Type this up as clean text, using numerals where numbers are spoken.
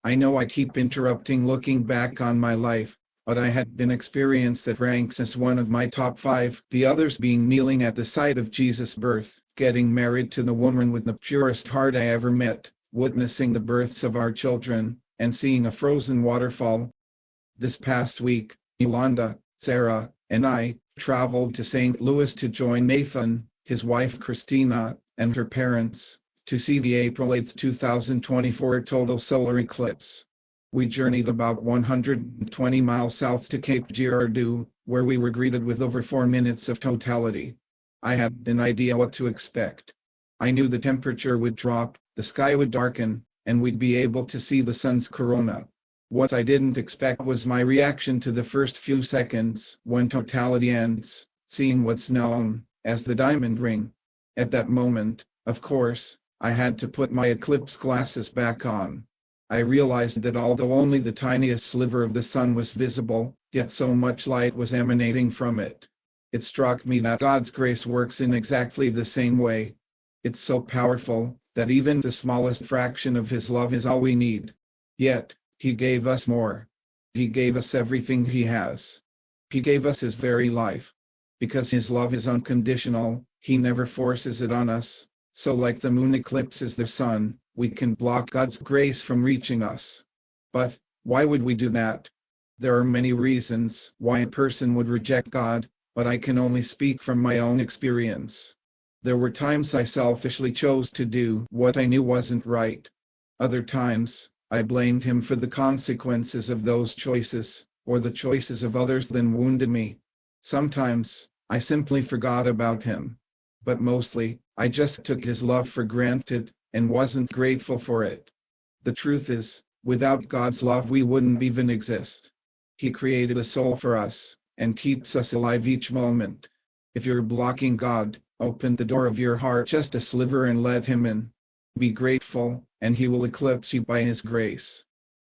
I know I keep interrupting looking back on my life, but I had an experience that ranks as one of my top 5, the others being kneeling at the site of Jesus' birth, getting married to the woman with the purest heart I ever met, witnessing the births of our children, and seeing a frozen waterfall. This past week, Yolanda, Sarah, and I traveled to St. Louis to join Nathan, his wife Kristina, and her parents, to see the April 8, 2024 total solar eclipse. We journeyed about 120 miles south to Cape Girardeau, where we were greeted with over 4 minutes of totality. I had an idea what to expect. I knew the temperature would drop, the sky would darken, and we'd be able to see the sun's corona. What I didn't expect was my reaction to the first few seconds when totality ends, seeing what's known as the diamond ring. At that moment, of course, I had to put my eclipse glasses back on. I realized that although only the tiniest sliver of the sun was visible, yet so much light was emanating from it. It struck me that God's grace works in exactly the same way. It's so powerful that even the smallest fraction of His love is all we need. Yet, He gave us more. He gave us everything He has. He gave us His very life. Because His love is unconditional, He never forces it on us. So like the moon eclipses the sun, we can block God's grace from reaching us. But why would we do that? There are many reasons why a person would reject God, but I can only speak from my own experience. There were times I selfishly chose to do what I knew wasn't right. Other times, I blamed Him for the consequences of those choices, or the choices of others that wounded me. Sometimes, I simply forgot about Him. But mostly, I just took His love for granted, and wasn't grateful for it. The truth is, without God's love we wouldn't even exist. He created a soul for us, and keeps us alive each moment. If you're blocking God, open the door of your heart just a sliver and let Him in. Be grateful, and He will eclipse you by His grace.